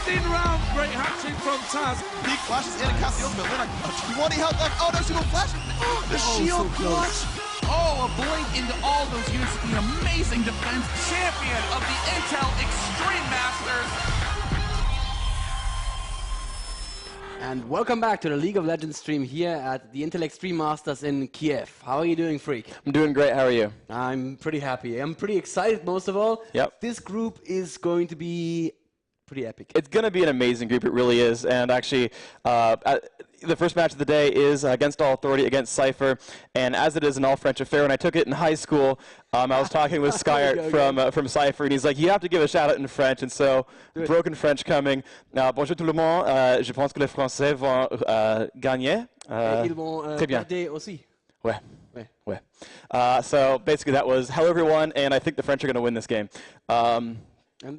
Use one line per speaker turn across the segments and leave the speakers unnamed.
Within round, great hat-trick from Taz.
Big flashes in and casts the ultimate. Luna, 20 health left. Oh no, she will flash. The shield clutch.
Oh, a blink into all those units. The amazing defense champion of the Intel Extreme Masters.
And welcome back to the League of Legends stream here at the Intel Extreme Masters in Kiev. How are you doing, Freak?
I'm doing great. How are you?
I'm pretty happy. I'm pretty excited, most of all.
Yep.
This group is going to be pretty epic.
It's going to be an amazing group. It really is. And actually, the first match of the day is against All Authority against Sypher. And as it is an all-French affair, when I took it in high school, I was talking with Skyart from Sypher, and he's like, you have to give a shout-out in French. And so, broken French coming. Bonjour tout le monde. Je pense que les Français vont gagner.
Ils vont perdre aussi.
Ouais. Ouais. So, basically, that was hello, everyone, and I think the French are going to win this game.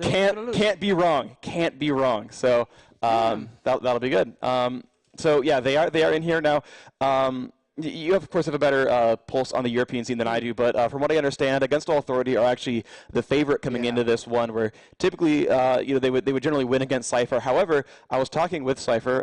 Can't be wrong. Can't be wrong. So that'll be good. So yeah, they are in here now. You of course have a better pulse on the European scene than I do, but from what I understand, Against All Authority are actually the favorite coming into this one. Where typically, they would generally win against Sypher. However, I was talking with Sypher,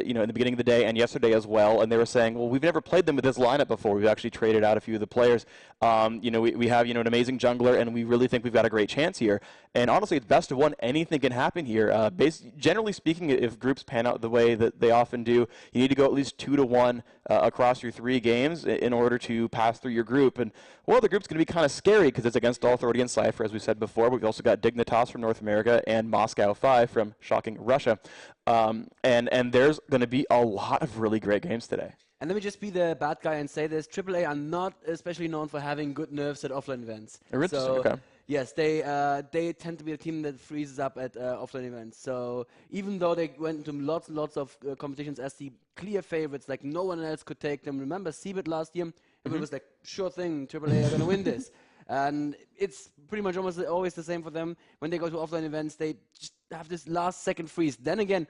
in the beginning of the day and yesterday as well, and they were saying, well, we've never played them with this lineup before. We've actually traded out a few of the players. We have an amazing jungler, and we really think we've got a great chance here. And honestly, it's best of one. Anything can happen here. Generally speaking, if groups pan out the way that they often do, you need to go at least 2-1 across your 3 games in order to pass through your group. And well, the group's going to be kind of scary because it's Against All Authority and Sypher, as we said before. But we've also got Dignitas from North America and Moscow 5 from shocking Russia. And there's going to be a lot of really great games today.
And let me just be the bad guy and say this: AAA are not especially known for having good nerfs at offline events.
So, okay.
Yes, they tend to be a team that freezes up at offline events. So even though they went into lots and lots of competitions as the clear favorites, like no one else could take them. Remember Seabit last year? It was like, sure thing, AAA are going to win this. And it's pretty much almost always the same for them. When they go to offline events, they just have this last-second freeze. Then again,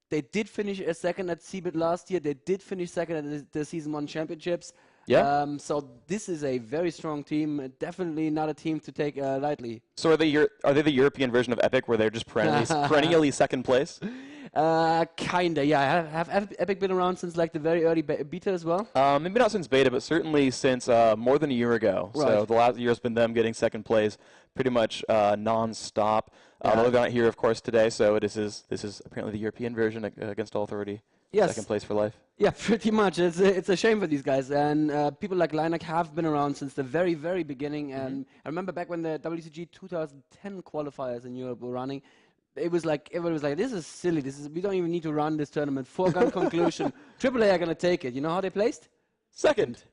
they did finish a second at Seabit last year. They did finish second at the Season 1 championships.
Yeah.
So this is a very strong team. Definitely not a team to take lightly.
So are they the European version of Epic, where they're just perennially second place?
Kinda, yeah. Have Epic been around since like the very early beta as well?
Maybe not since beta, but certainly since more than a year ago. Right. So the last year has been them getting second place pretty much non-stop. Although they're not here, of course, today. So this is apparently the European version Against All Authority.
Yes.
Second place for life.
Yeah, pretty much. It's a shame for these guys. And people like Linek have been around since the very, very beginning. And I remember back when the WCG 2010 qualifiers in Europe were running, it was like, everyone was like, this is silly. We don't even need to run this tournament. Foregone conclusion. AAA are going to take it. You know how they placed?
Second.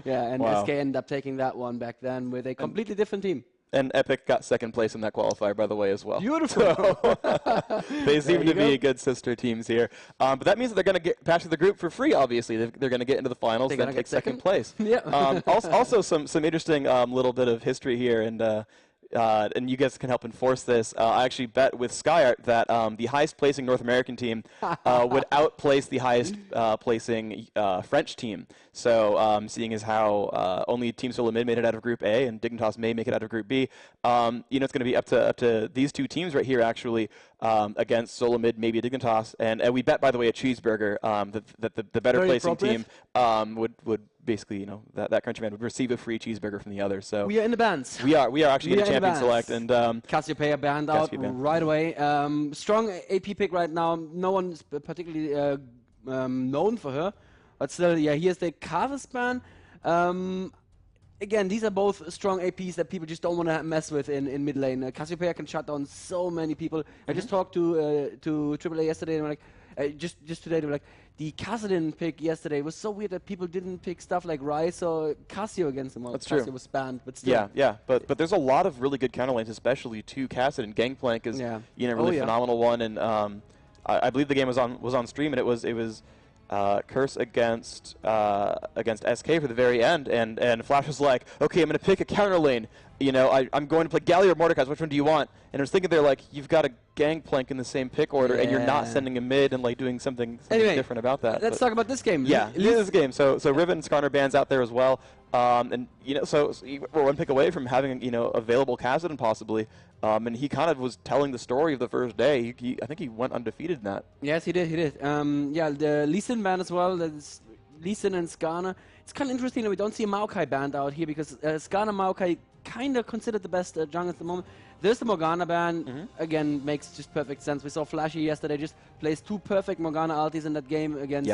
Yeah, and SK ended up taking that one back then with a completely different team.
And Epic got second place in that qualifier, by the way, as well.
Beautiful.
So they seem to be good sister teams here. But that means that they're going to get past the group for free, obviously. They're going to get into the finals, then take second place.
Yeah.
Also, some interesting little bit of history here, and you guys can help enforce this. I actually bet with Skyart that the highest placing North American team would outplace the highest placing French team. So seeing as how only Team Solamid made it out of Group A and Dignitas may make it out of Group B, it's going to be up to these two teams right here actually against Solamid, maybe Dignitas, and we bet, by the way, a cheeseburger that the better
Very
placing team would basically, that countryman would receive a free cheeseburger from the other. So
we are in the bands.
We are actually getting champion select, and
Cassiopeia banned out right away. Strong AP pick right now. No one's particularly known for her, but still, yeah. Here's the Carvis ban. Again, these are both strong APs that people just don't want to mess with in mid lane. Cassiopeia can shut down so many people. I just talked to AAA yesterday, and just today they were like, the Kassadin pick yesterday was so weird that people didn't pick stuff like Rice or Cassio against him. Well,
That's
Cassio
true.
was banned, but still.
Yeah. But there's a lot of really good counter lanes, especially to Kassadin. Gangplank is really phenomenal one, and I believe the game was on stream, and it was Curse against SK for the very end, and Flash was like, okay, I'm going to pick a counter lane you know, I'm going to play Galli or Mordekaiser. Which one do you want? And I was thinking there, like, you've got a Gangplank in the same pick order, and you're not sending a mid and like doing something different about that.
Let's talk about this game.
Yeah, this game. So Riven and Skarner bands out there as well. And you know, so we're one pick away from having, you know, available Kassadin possibly. And he kind of was telling the story of the first day. I think he went undefeated in that.
Yes, he did. He did. Yeah, the Lee Sin ban as well. Lee Sin and Skarner. It's kind of interesting that we don't see a Maokai band out here because Skarner Maokai kind of considered the best jungle at the moment. There's the Morgana ban. Again, makes just perfect sense. We saw Flashy yesterday just plays 2 perfect Morgana ultis in that game against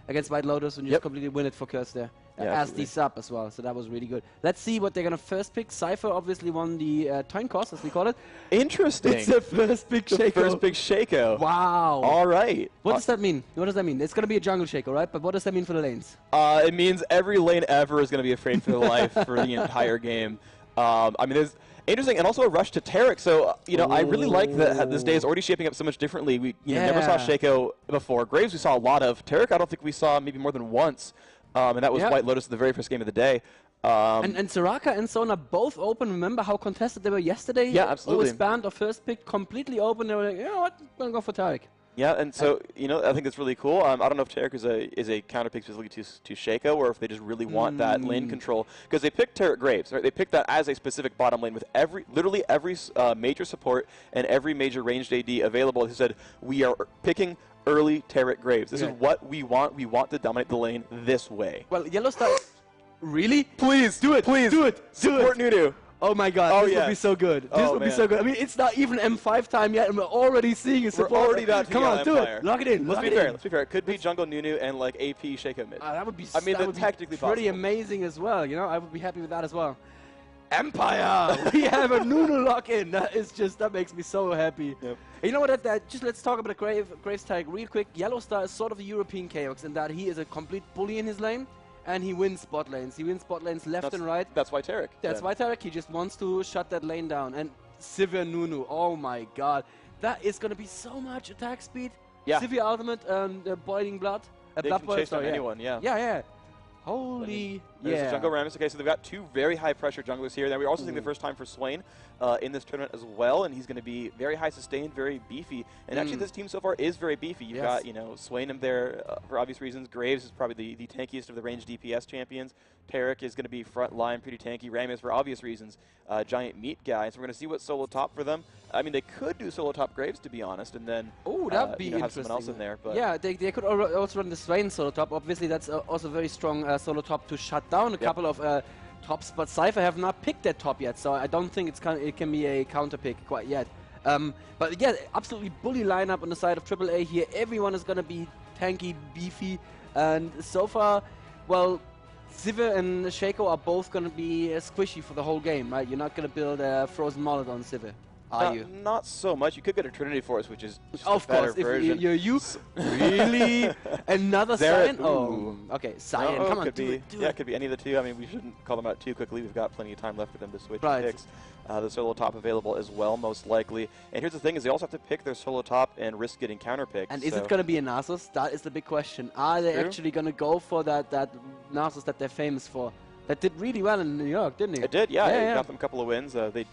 against White Lotus and just completely win it for Curse there. As the sub as well, so that was really good. Let's see what they're going to first pick. Sypher obviously won the Toyn Cost, as we call it.
Interesting.
It's the first pick Shaco.
First pick Shaco.
Wow.
All right.
What does that mean? What does that mean? It's going to be a jungle Shaco, right? But what does that mean for the lanes?
It means every lane ever is going to be afraid for their life for the entire game. I mean, there's interesting, and also a rush to Taric. So, you know, I really like that this day is already shaping up so much differently. We never saw Shaco before. Graves we saw a lot of. Taric I don't think we saw maybe more than once. And that was White Lotus, the very first game of the day.
And Soraka and Sona both open. Remember how contested they were yesterday?
Yeah, absolutely.
Always banned or first pick, completely open. They were like, you know what, I'm going to go for Taric.
Yeah, and so, you know, I think it's really cool. I don't know if Taric is a counter pick specifically to Shaco, or if they just really want that lane control. Because they picked Taric Graves, right? They picked that as a specific bottom lane with literally every major support and every major ranged AD available. They said, we are picking early Taric Graves. This is what we want. We want to dominate the lane this way.
Well, Yellow Star... Really?
Please, do it. Please.
Do it.
Support Nunu.
Oh my god, this would be so good. This would be so good. I mean, it's not even M5 time yet, and we're already seeing a support.
We're already about to
Come on, do it. Lock it in.
Let's be fair. Let's be fair. It could be Jungle Nunu and like AP Shaco mid.
That would be.
I mean,
that's
technically
pretty
possible.
amazing as well. You know, I would be happy with that as well. Empire. We have a Nunu lock in. That makes me so happy.
Yep.
You know what? Just let's talk about the Graves tag real quick. Yellow Star is sort of the European Chaos in that he is a complete bully in his lane. And he wins spot lanes. He wins spot lanes left and right.
That's why Taric.
That's why Taric. He just wants to shut that lane down. And Sypher Nunu, oh my god. That is going to be so much attack speed.
Yeah.
Sypher ultimate, Boiling Blood.
They
Blood
can
Boil,
chase down
sorry,
anyone,
Yeah. Holy,
There's the jungle Rammus. Okay, so they've got 2 very high pressure junglers here. Then we're also seeing the first time for Swain in this tournament as well, and he's going to be very high sustained, very beefy. And actually, this team so far is very beefy. You've got, you know, Swain in there for obvious reasons. Graves is probably the tankiest of the ranged DPS champions. Taric is going to be front line, pretty tanky. Rammus for obvious reasons, giant meat guy. So we're going to see what solo top for them. I mean, they could do solo top Graves, to be honest, and then
that'd be
have someone else in there. But
yeah, they could also run the Swain solo top. Obviously, that's also very strong solo top to shut down a couple of tops, but Sypher have not picked that top yet, so I don't think it can be a counter pick quite yet. But yeah, absolutely bully lineup on the side of AAA here. Everyone is going to be tanky, beefy, and so far, well, Sypher and Shaco are both going to be squishy for the whole game, right? You're not going to build a frozen mullet on Sypher, are you?
Not so much. You could get a Trinity Force, which is just
of
a better
course,
version.
if you're used. Really? Another Cyan? Oh, okay, Cyan. Come on, do it.
Yeah, it could be any of the 2. I mean, we shouldn't call them out too quickly. We've got plenty of time left for them to switch picks. The solo top available as well, most likely. And here's the thing: is they also have to pick their solo top and risk getting counter picks.
And is it going to be a Nasus? That is the big question. Are they actually going to go for that Nasus that they're famous for? That did really well in New York, didn't it?
It did, yeah. It got them a couple of wins. They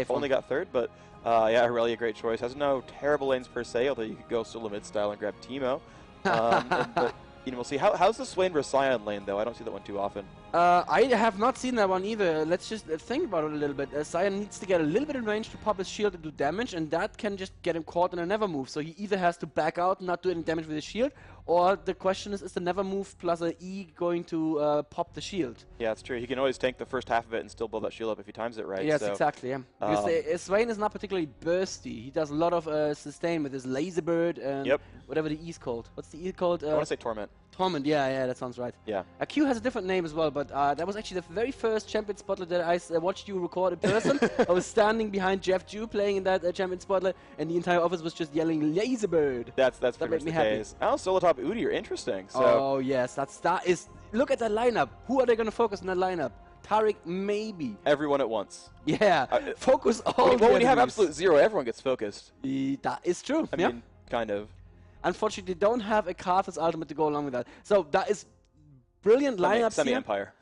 only got 3rd, but yeah, Aurelia, great choice. Has no terrible lanes per se, although you could go solo mid style and grab Teemo. But you know, we'll see. How's the Swain versus Sion lane though? I don't see that one too often.
I have not seen that one either. Let's just think about it a little bit. Sion needs to get a little bit in range to pop his shield and do damage, and that can just get him caught in a never move. So he either has to back out and not do any damage with his shield, or the question is the never move plus an E going to pop the shield?
Yeah, that's true. He can always tank the first half of it and still build that shield up if he times it right.
Yes,
so,
exactly, yeah. Because Swain is not particularly bursty. He does a lot of sustain with his Laser Bird and whatever the E is called. What's the E called?
I want to say Torment.
Torment, yeah, that sounds right.
Yeah.
Q has a different name as well, but that was actually the very first Champion Spotlight that I watched you record in person. I was standing behind Jeff Jew playing in that Champion Spotlight, and the entire office was just yelling Laser Bird.
That's pretty much the case. Oh, solo top Udi are interesting. So.
Oh yes, that is. Look at that lineup. Who are they going to focus on that lineup? Taric, maybe.
Everyone at once.
Yeah. Focus all.
Well, when you have absolute 0, everyone gets focused.
That is true.
I mean, kind of.
Unfortunately, they don't have a Karthus ultimate to go along with that. So that is brilliant lineups
Semi-Empire.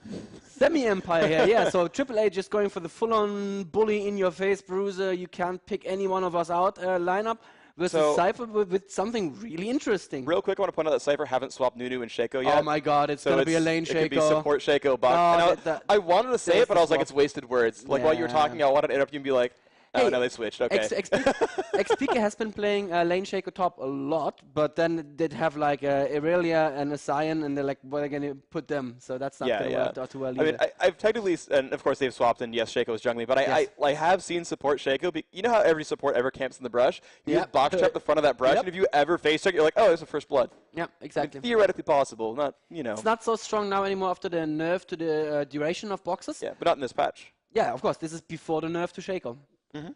Semi-Empire here, yeah. So AAA just going for the full-on bully in your face, bruiser. You can't pick any one of us out lineup. Versus Sypher with something really interesting.
Real quick, I want to point out that Sypher haven't swapped Nunu and Shaco yet.
Oh my god, it's going to be a lane Shaco.
It could be support Shaco, Buck. I wanted to say it, but I was like, it's wasted words. Like, while you were talking, I wanted to interrupt you and be like, oh, no, they switched. Okay.
XPK has been playing lane Shaco top a lot, but then did have like Irelia and a Sion, and they're like, well, they're going to put them, so that's not going to work out too well either.
I mean, I've technically, and of course they've swapped, and yes, Shaco was jungling, but I have seen support Shaco. You know how every support ever camps in the brush? You just box trap the front of that brush, and if you ever face check, you're like, oh, there's a first blood.
Yeah, exactly.
Theoretically possible, not, you know.
It's not so strong now anymore after the nerf to the duration of boxes.
Yeah, but not in this patch.
Yeah, of course, this is before the nerf to Shaco.
Mm-hmm.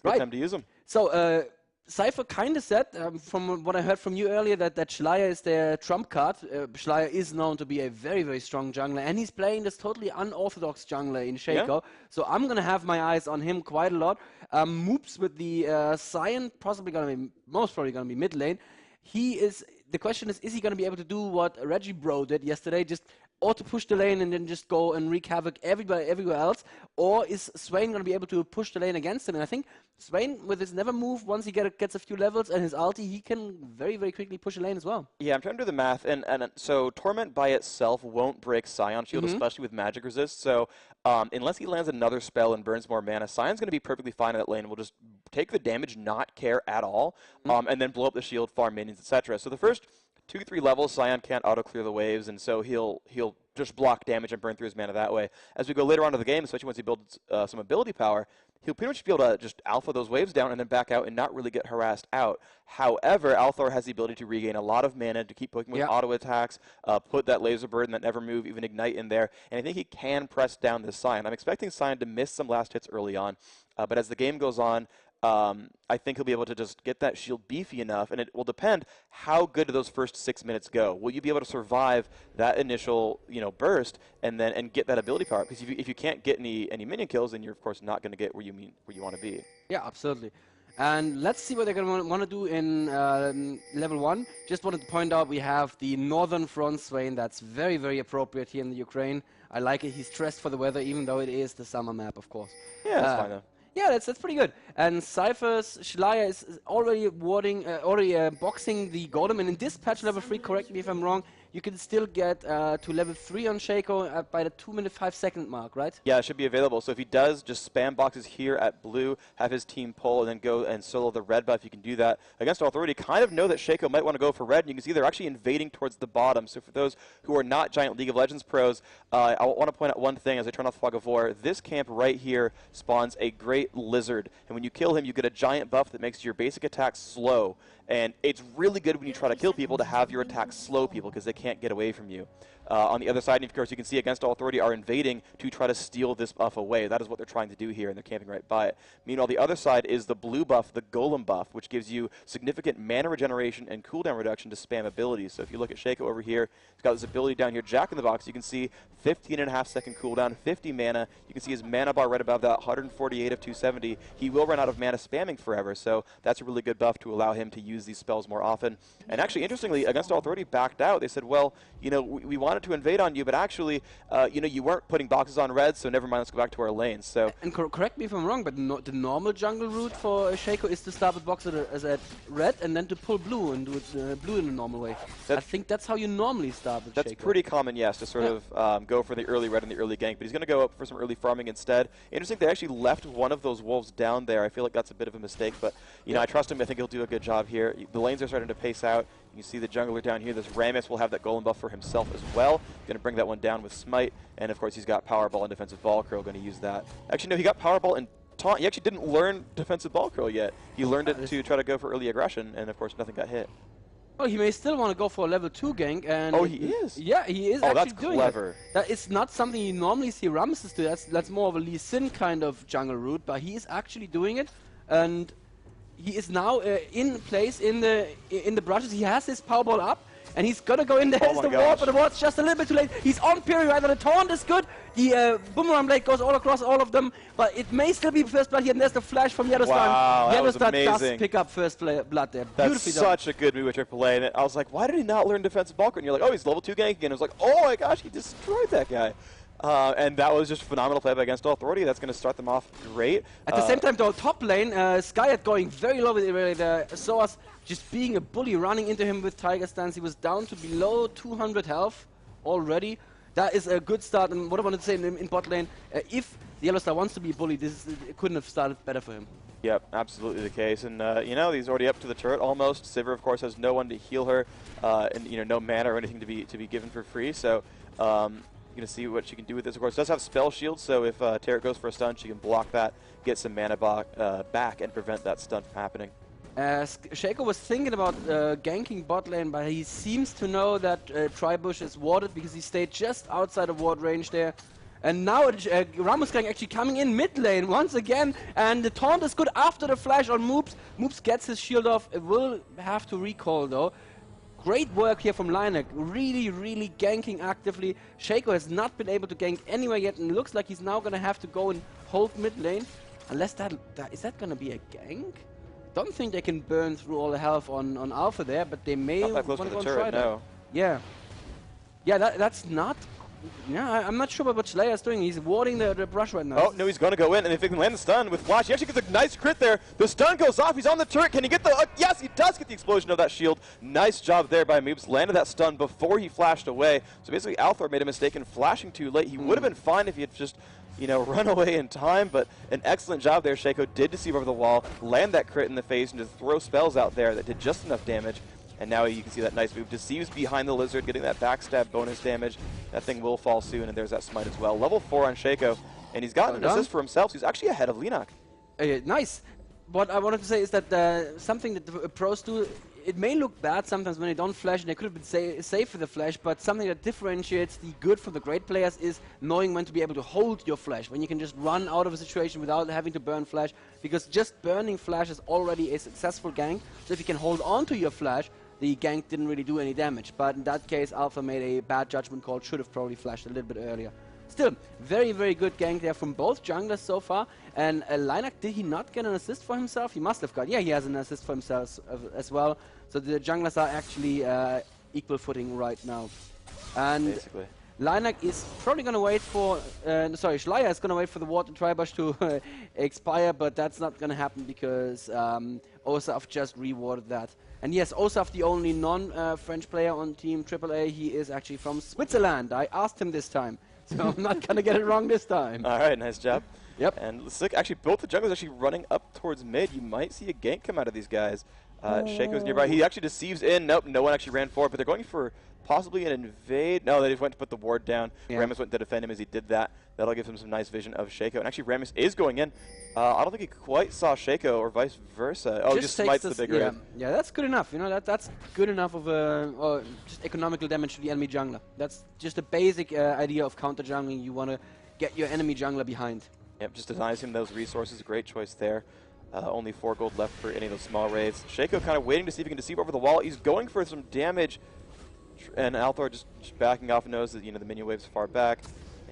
Right. Time to use them.
So, Sypher kind of said, from what I heard from you earlier, that Schleier is their trump card. Schleier is known to be a very, very strong jungler, and he's playing this totally unorthodox jungler in Shaco. Yeah. So I'm going to have my eyes on him quite a lot. Moops with the Sion, most probably going to be mid lane. The question is he going to be able to do what Reggie Bro did yesterday, just auto-push the lane and then just go and wreak havoc everywhere else? Or is Swain going to be able to push the lane against him? And I think Swain, with his never move, once he gets a few levels and his ulti, he can very, very quickly push the lane as well. Yeah,
I'm trying to do the math. And so Torment by itself won't break Sion shield, especially with magic resist. So unless he lands another spell and burns more mana, Sion's going to be perfectly fine in that lane. We'll just take the damage, not care at all, and then blow up the shield, farm minions, etc. So the first 2-3 levels, Sion can't auto-clear the waves, and so he'll just block damage and burn through his mana that way. As we go later on to the game, especially once he builds some ability power, he'll pretty much be able to just alpha those waves down and then back out and not really get harassed out. However, Althor has the ability to regain a lot of mana to keep poking with auto attacks, put that laser bird and that never move, even ignite in there, and I think he can press down this Sion. I'm expecting Sion to miss some last hits early on, but as the game goes on, I think he'll be able to just get that shield beefy enough, and it will depend how good do those first 6 minutes go. Will you be able to survive that initial, burst and get that ability power? Because if you can't get any minion kills, then you're of course not going to get where you want to be.
Yeah, absolutely. And let's see what they're going to want to do in level 1. Just wanted to point out we have the Northern Front Swain. That's very, very appropriate here in the Ukraine. I like it. He's dressed for the weather, even though it is the summer map, of course.
Yeah, that's fine though.
Yeah, that's pretty good. And Sypher's Schleier is already boxing the Golem, and in this patch level 3, correct me if I'm wrong, you can still get to level 3 on Shaco by the 2-minute 5-second mark, right?
Yeah, it should be available. So if he does, just spam boxes here at blue, have his team pull, and then go and solo the red buff. You can do that. Against Authority, kind of know that Shaco might want to go for red, and you can see they're actually invading towards the bottom. So for those who are not giant League of Legends pros, I want to point out one thing as I turn off Fog of War. This camp right here spawns a great lizard, and when you kill him, you get a giant buff that makes your basic attacks slow. And it's really good when you try to kill people to have your attacks slow people because they can't get away from you. On the other side, of course, you can see Against All Authority are invading to try to steal this buff away. That is what they're trying to do here, and they're camping right by it. Meanwhile, the other side is the blue buff, the Golem buff, which gives you significant mana regeneration and cooldown reduction to spam abilities. So if you look at Shaco over here, he's got this ability down here, Jack in the Box. You can see 15.5-second cooldown, 50 mana. You can see his mana bar right above that, 148 of 270. He will run out of mana spamming forever, so that's a really good buff to allow him to use these spells more often. And actually, interestingly, Against All Authority backed out. They said, well, we wanted to invade on you, but actually, you weren't putting boxes on red, so never mind, let's go back to our lanes. So,
and correct me if I'm wrong, but the normal jungle route for Shaco is to start with boxes as at red and then to pull blue and do it blue in the normal way. I think that's how you normally start with Shaco.
That's pretty common, yes, to sort of go for the early red and the early gank, but he's going to go up for some early farming instead. Interesting, they actually left one of those wolves down there. I feel like that's a bit of a mistake, but I trust him. I think he'll do a good job here. The lanes are starting to pace out. You see the jungler down here. This Rammus will have that golem buff for himself as well. Going to bring that one down with Smite. And of course, he's got Powerball and Defensive Ball Curl. Going to use that. Actually, no, he got Powerball and Taunt. He actually didn't learn Defensive Ball Curl yet. He learned it to try to go for early aggression. And of course, nothing got hit.
Oh, he may still want to go for a level 2 gank. And
oh, he is?
Yeah, he is actually doing
clever.
it. That is not something you normally see Ramses do. That's more of a Lee Sin kind of jungle route. But he is actually doing it. And he is now in place in the brushes. He has his Powerball up, and he's gonna go in there. There's the ward, but the ward's just a little bit too late. He's on Piri right now. The taunt is good. The boomerang blade goes all across all of them, but it may still be first blood here, and there's the flash from Yellowstar.
Wow, that was
Yellowstar does
amazing.
pick up first blood there.
That's
Beautifully done.
such a good move with AAA. And I was like, why did he not learn defensive bulk? And you're like, oh, he's level 2 gank again. I was like, oh my gosh, he destroyed that guy. And that was just phenomenal play by Against All Authority. That's going to start them off great.
At the same time, though, top lane, Skyat going very low with it there. Soas just being a bully, running into him with Tiger Stance. He was down to below 200 health already. That is a good start. And what I wanted to say in bot lane, if the Yellowstar wants to be a bully, it couldn't have started better for him.
Yep, absolutely the case. And, you know, he's already up to the turret almost. Sypher, of course, has no one to heal her, and, you know, no mana or anything to be given for free. So, going to see what she can do with this. Of course, does have spell shield, so if Tarek goes for a stun, she can block that, get some mana back, and prevent that stun from happening.
Shaco was thinking about ganking bot lane, but he seems to know that Tribush is warded because he stayed just outside of ward range there. And now Ramusgang actually coming in mid lane once again, and the taunt is good after the flash on Moops. Moops gets his shield off, it will have to recall though. Great work here from Linek, really ganking actively. Shaco has not been able to gank anywhere yet, and it looks like he's now going to have to go and hold mid lane. Unless is that going to be a gank? Don't think they can burn through all the health on Alpha there, but they may want to go and try that. Yeah. Yeah, that's not... Yeah, I'm not sure what Slayer is doing. He's warding the brush right now.
Oh, no, he's going to go in, and if they can land the stun with Flash, he actually gets a nice crit there. The stun goes off. He's on the turret. Can he get the... yes, he does get the explosion of that shield. Nice job there by Moobs. Landed that stun before he flashed away. So basically, Althor made a mistake in flashing too late. He would have been fine if he had just... you know, run away in time, but an excellent job there. Shaco did deceive over the wall, land that crit in the face, and just throw spells out there that did just enough damage. And now you can see that nice move. Deceives behind the lizard, getting that backstab bonus damage. That thing will fall soon, and there's that smite as well. Level 4 on Shaco, and he's gotten an assist for himself, so he's actually ahead of Linak.
Nice. What I wanted to say is that something that the pros do, it may look bad sometimes when they don't flash, and they could have been safe with the flash, but something that differentiates the good from the great players is knowing when to be able to hold your flash, when you can just run out of a situation without having to burn flash, because just burning flash is already a successful gank. So if you can hold on to your flash, the gank didn't really do any damage. But in that case, Alpha made a bad judgment call, should have probably flashed a little bit earlier. Still, very good gank there from both junglers so far. And Linak, did he not get an assist for himself? He must have got. Yeah, he has an assist for himself as well. So the junglers are actually equal footing right now. And basically, Linak is probably going to wait for... sorry, Schleier is going to wait for the ward and Tribush to expire, but that's not going to happen because Osaf just rewarded that. And yes, Osaf, the only non-French player on Team AAA, he is actually from Switzerland. I asked him this time, so I'm not going to get it wrong this time.
All right, nice job.
Yep.
And let's look, actually, both the junglers actually running up towards mid. You might see a gank come out of these guys. Shaco's nearby. He actually deceives in. Nope, no one actually ran forward, but they're going for possibly an invade. No, they just went to put the ward down. Yeah. Rammus went to defend him as he did that. That'll give him some nice vision of Shaco. And actually, Rammus is going in. I don't think he quite saw Shaco or vice versa. Oh, just smites the big red.
Yeah, that's good enough. You know, that's good enough of or just economical damage to the enemy jungler. That's just a basic idea of counter jungling. You want to get your enemy jungler behind.
Yep, just denies him those resources. Great choice there. Only 4 gold left for any of those small raids. Shaco kind of waiting to see if he can deceive over the wall. He's going for some damage, and Althor just backing off, knows that, you know, the minion wave's far back.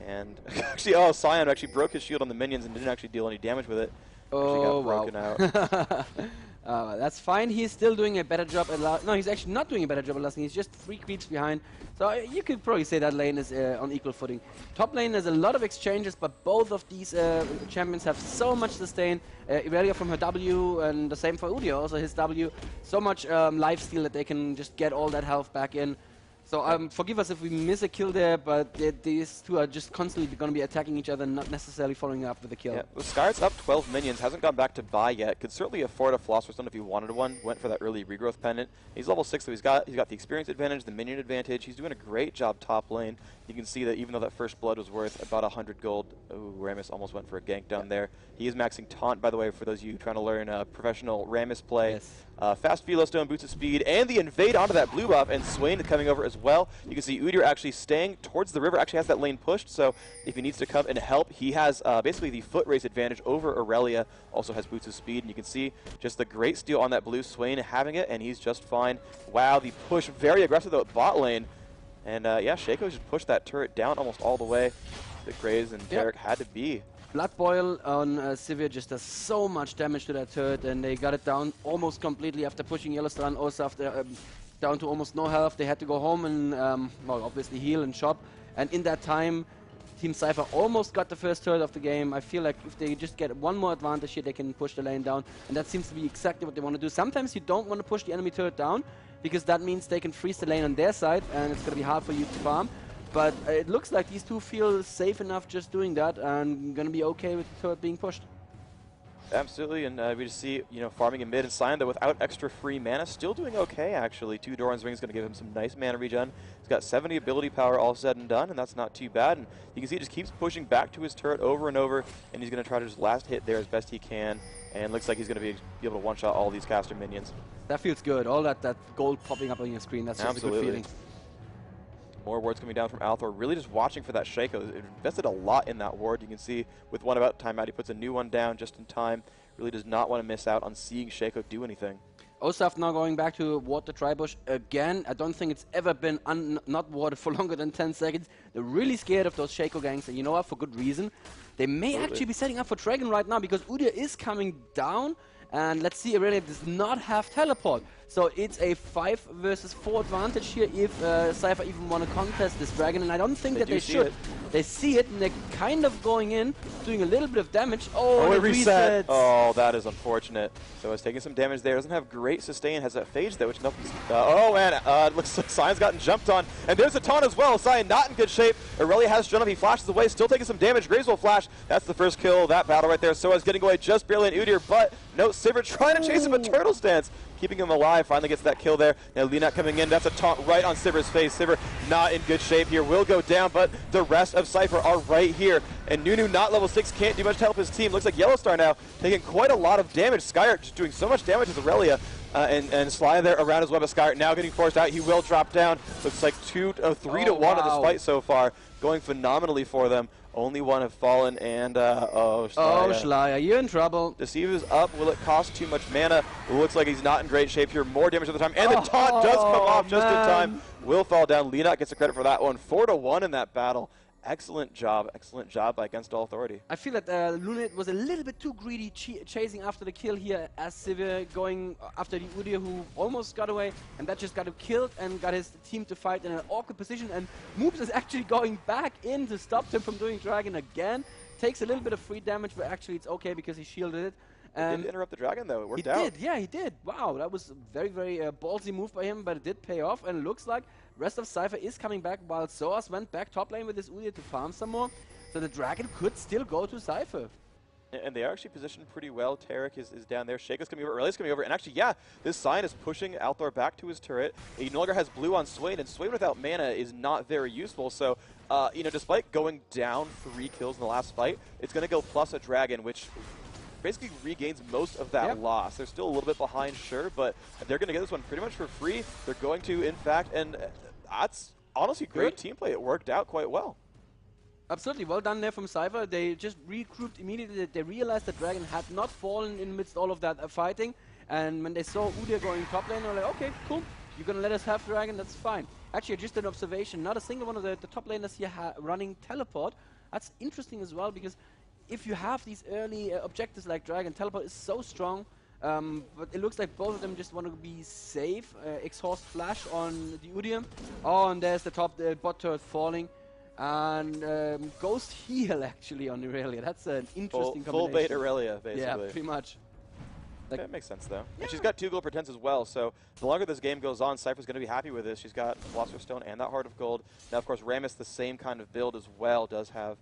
And actually, oh, Scion actually broke his shield on the minions and didn't actually deal any damage with it.
Oh,
got broken out.
That's fine. He's still doing a better job at last. No, he's actually not doing a better job at last. He's just 3 creeps behind. So you could probably say that lane is on equal footing. Top lane, there's a lot of exchanges, but both of these champions have so much sustain. Irelia from her W, and the same for Udyr, also his W. So much lifesteal that they can just get all that health back in. So forgive us if we miss a kill there, but these two are just constantly going to be attacking each other, not necessarily following up with a kill.
Yeah, well, Sky's up 12 minions, hasn't gone back to buy yet. Could certainly afford a Philosopher's Stone if he wanted one. Went for that early regrowth pendant. He's level 6, so he's got the experience advantage, the minion advantage. He's doing a great job top lane. You can see that even though that first blood was worth about 100 gold, ooh, Rammus almost went for a gank down there. He is maxing taunt, by the way, for those of you trying to learn professional Rammus play. Yes. Fast Philo Stone, boots of speed, and the invade onto that blue buff, and Swain coming over as well. You can see Udyr actually staying towards the river, actually has that lane pushed, so if he needs to come and help, he has basically the foot race advantage over Irelia, also has boots of speed, and you can see just the great steal on that blue. Swain having it, and he's just fine. Wow, the push, very aggressive though at bot lane. And yeah, Shaco just pushed that turret down almost all the way. that Graves and Tarek had to be.
Blood Boil on Sypher just does so much damage to that turret, and they got it down almost completely after pushing Yellowstar and Osaf down to almost no health. They had to go home and, well, obviously heal and shop. And in that time, Team Sypher almost got the first turret of the game. I feel like if they just get one more advantage here, they can push the lane down. And that seems to be exactly what they want to do. Sometimes you don't want to push the enemy turret down, because that means they can freeze the lane on their side, and it's going to be hard for you to farm. But it looks like these two feel safe enough just doing that, and going to be okay with the turret being pushed.
Absolutely, and we just see, you know, farming in mid and Sion, though, without extra free mana, still doing okay, actually. 2 Doran's Ring is going to give him some nice mana regen. He's got 70 ability power all said and done, and that's not too bad. And you can see he just keeps pushing back to his turret over and over, and he's going to try to just last hit there as best he can. And looks like he's going to be able to one-shot all these caster minions.
That feels good. All that gold popping up on your screen, that's just a good feeling.
More wards coming down from Althor, really just watching for that Shaco. It invested a lot in that ward. You can see with one about timeout, he puts a new one down just in time. Really does not want to miss out on seeing Shaco do anything. Osaf
now going back to ward the Tribush again. I don't think it's ever been not warded for longer than 10 seconds. They're really scared of those Shaco ganks, and you know what, for good reason. They may actually be setting up for Dragon right now, because Udyr is coming down. And let's see, Aurelia does not have teleport. So it's a 5 versus 4 advantage here if Sypher even want to contest this dragon. And I don't think that they should. They see it, and they're kind of going in, doing a little bit of damage. Oh,
it resets. Oh, that is unfortunate. So it's taking some damage there. Doesn't have great sustain. Has that phage though, which nothing's... oh, and looks like Sion's gotten jumped on. And there's a taunt as well. Sion not in good shape. Aurelia has Jun up. He flashes away, still taking some damage. Graves will flash. That's the first kill of that battle right there. Soa's getting away just barely in Udyr, but no, Sypher trying to chase him, a turtle stance, keeping him alive. Finally gets that kill there. Now Lina coming in. That's a taunt right on Sypher's face. Sypher not in good shape here. Will go down, but the rest of Sypher are right here. And Nunu, not level 6, can't do much to help his team. Looks like Yellowstar now taking quite a lot of damage. Skyart just doing so much damage with Aurelia. And Sly there around his web of Skyart now getting forced out. He will drop down. Looks like 3 to 1 in this fight so far. Going phenomenally for them. Only one have fallen, and
Schleier, you're in trouble.
Deceive is up. Will it cost too much mana? It looks like he's not in great shape here. More damage at the time, and the taunt does come off just in time. Will fall down. Lina gets the credit for that one. 4 to 1 in that battle. Excellent job by Against All Authority.
I feel that Lunit was a little bit too greedy chasing after the kill here, as Sypher going after the Udyr, who almost got away, and that just got him killed and got his team to fight in an awkward position. And Moops is actually going back in to stop him from doing Dragon again. Takes a little bit of free damage, but actually it's okay because he shielded it.
He did interrupt the Dragon though, it worked out.
He did, yeah, he did. Wow, that was a very, very ballsy move by him, but it did pay off, and it looks like rest of Sypher is coming back, while Soas went back top lane with his Udyr to farm some more. So the Dragon could still go to Sypher.
And they are actually positioned pretty well. Tarek is down there. Shaco's coming over. Aurelia's coming over. And actually, yeah, this Sion is pushing Althor back to his turret. He no longer has blue on Swain, and Swain without mana is not very useful. So, you know, despite going down 3 kills in the last fight, it's going to go plus a Dragon, which basically regains most of that loss. They're still a little bit behind, sure, but they're going to get this one pretty much for free. They're going to, in fact, and that's honestly great team play. It worked out quite well.
Absolutely, well done there from Sypher. They just regrouped immediately. They realized that Dragon had not fallen in amidst all of that fighting. And when they saw Udyr going top lane, they were like, okay, cool. You're going to let us have Dragon, that's fine. Actually, just an observation, not a single one of the top laners here running teleport. That's interesting as well, because if you have these early objectives like Dragon, teleport is so strong. But it looks like both of them just want to be safe. Exhaust Flash on the Udyr. Oh, and there's the bot turret falling. And Ghost Heal actually on Aurelia. That's an interesting combination.
Full bait Aurelia, basically.
Yeah, pretty much.
Like, that makes sense, though. Yeah. And she's got 2 gold per 10s as well, so the longer this game goes on, Sypher's going to be happy with this. She's got Philosopher's Stone and that Heart of Gold. Now, of course, Rammus, the same kind of build as well, does have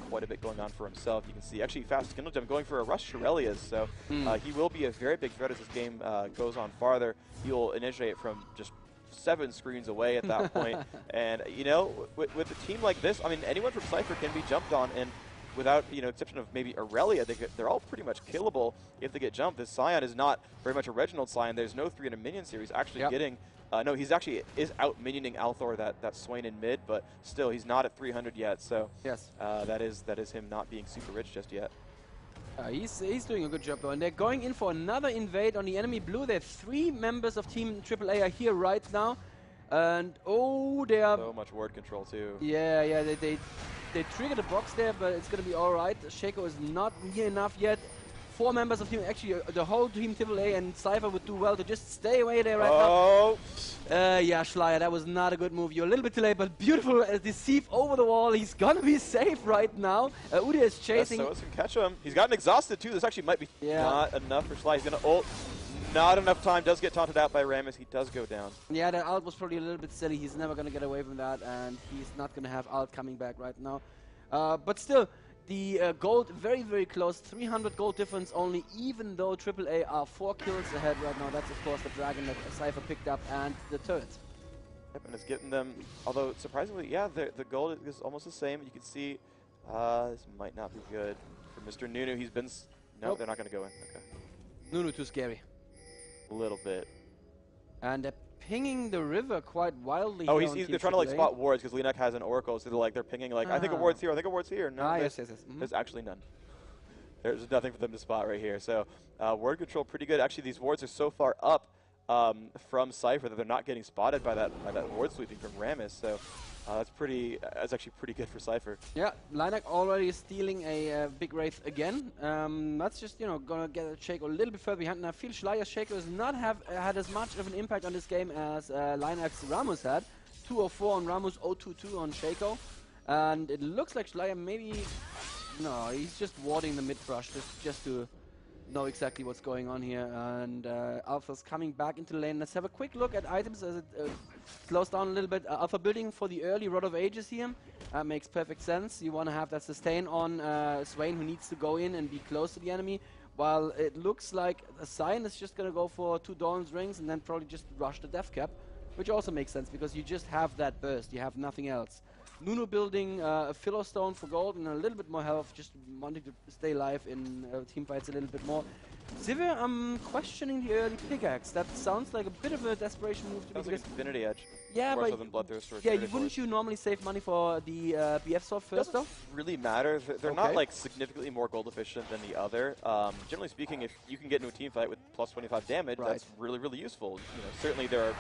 quite a bit going on for himself. You can see, actually, Fast Skindlegem going for a Rush Aurelia's, so he will be a very big threat as this game goes on farther. He'll initiate from just 7 screens away at that point. And, you know, with a team like this, I mean, anyone from Sypher can be jumped on, and without, you know, exception of maybe Aurelia, they're all pretty much killable if they get jumped. This Sion is not very much a Reginald Sion. There's no 300 minion series actually getting... no, he's actually out minioning Althor, that Swain in mid, but still, he's not at 300 yet, so
yes,
that is him not being super rich just yet.
He's doing a good job though, and they're going in for another invade on the enemy blue. There are 3 members of Team AAA are here right now, and oh, they are
so much ward control too.
Yeah, they They triggered the box there, but it's going to be alright. Shaco is not near enough yet. 4 members of team, actually the whole team AAA and Sypher would do well to just stay away there right now. Yeah, Schleier, that was not a good move. You're a little bit too late, but beautiful deceive over the wall. He's gonna be safe right now. Udyr is chasing.
Yes, so can catch him. He's gotten exhausted too. This actually might be not enough for Schleier. He's gonna ult. Not enough time. Does get taunted out by Rammus. He does go down. Yeah,
that ult was probably a little bit silly. He's never gonna get away from that, and he's not gonna have ult coming back right now. But still. The gold very, very close, 300 gold difference only, even though AAA are 4 kills ahead right now. That's, of course, the dragon that Sypher picked up and the turret.
Yep, and it's getting them, although surprisingly, yeah, the gold is almost the same. You can see this might not be good for Mr. Nunu. He's been, no, they're not going to go in. Okay.
Nunu too scary.
A little bit.
And they're pinging the river quite wildly.
Oh, they're trying to like spot wards because Linek has an oracle, so they're pinging like, I think a ward's here, I think a ward's here. No,
yes.
There's actually none. There's nothing for them to spot right here. So ward control pretty good. Actually, these wards are so far up from Sypher that they're not getting spotted by that ward sweeping from Rammus. So that's actually pretty good for Sypher.
Yeah, Linek already stealing a big Wraith again. That's just, gonna get a Shaco a little bit further behind. And I feel Schleier's Shaco has not had as much of an impact on this game as Linek's Rammus had. 204 on Rammus, 022 on Shaco. And it looks like Schleier maybe... No, he's just warding the mid-brush just to know exactly what's going on here. And Alpha's coming back into the lane. Let's have a quick look at items as it slows down a little bit. Alpha building for the early Rod of Ages here. Makes perfect sense. You want to have that sustain on Swain, who needs to go in and be close to the enemy. While it looks like a Sign is just going to go for 2 Dawn's Rings and then probably just rush the Death Cap. Which also makes sense because you just have that burst. You have nothing else. Nunu building a Filler Stone for gold and a little bit more health, just wanting to stay alive in team fights a little bit more. Sypher, I'm questioning the early pickaxe. That sounds like a bit of a desperation move to me.
Sounds like Infinity Edge.
Yeah,
but
wouldn't you normally save money for the BF sword first though?
Doesn't really matter. They're not like significantly more gold efficient than the other. Generally speaking, if you can get into a team fight with plus 25 damage, that's really, really useful. Certainly there are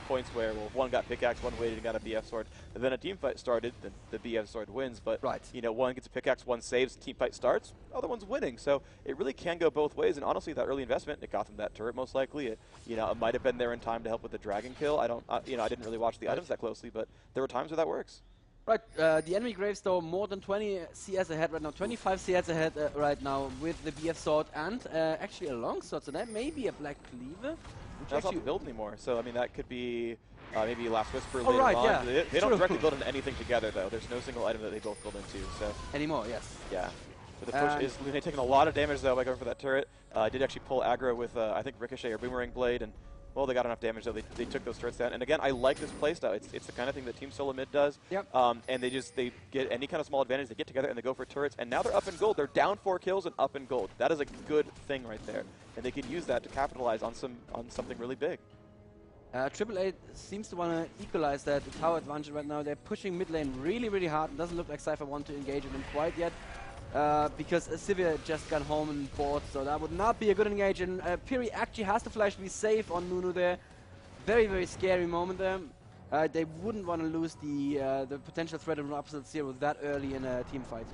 points where one got pickaxe, one waited and got a BF sword, and then a team fight started, then the BF sword wins. But one gets a pickaxe, one saves, team fight starts, other one's winning. So it really can go both ways. And honestly, that early investment, it got them that turret most likely. It might have been there in time to help with the dragon kill. I didn't really watch the items that closely, but there were times where that works.
Right, the enemy Graves though more than 20 CS ahead right now, 25 CS ahead right now with the BF sword and actually a long sword, so that may be a Black Cleaver.
That's not built anymore, so I mean that could be maybe Last Whisper later on.
Yeah.
They don't directly build into anything together though. There's no single item that they both build into. So
anymore, yes.
Yeah. But the push is Lune taking a lot of damage though by going for that turret. Did actually pull aggro with I think Ricochet or Boomerang Blade, and well, they got enough damage though. They took those turrets down. And again, I like this playstyle. It's the kind of thing that Team Solo Mid does.
Yep.
And they get any kind of small advantage. They get together and they go for turrets. And now they're up in gold. They're down 4 kills and up in gold. That is a good thing right there. And they can use that to capitalize on something really big.
AAA seems to want to equalize that tower advantage right now. They're pushing mid lane really, really hard. It doesn't look like Sypher want to engage with them quite yet. Because Sypher just got home and bought, so that would not be a good engage. And Piri actually has the flash to be safe on Nunu there. Very, very scary moment there. They wouldn't want to lose the potential threat of an Absolute Zero that early in a team fight.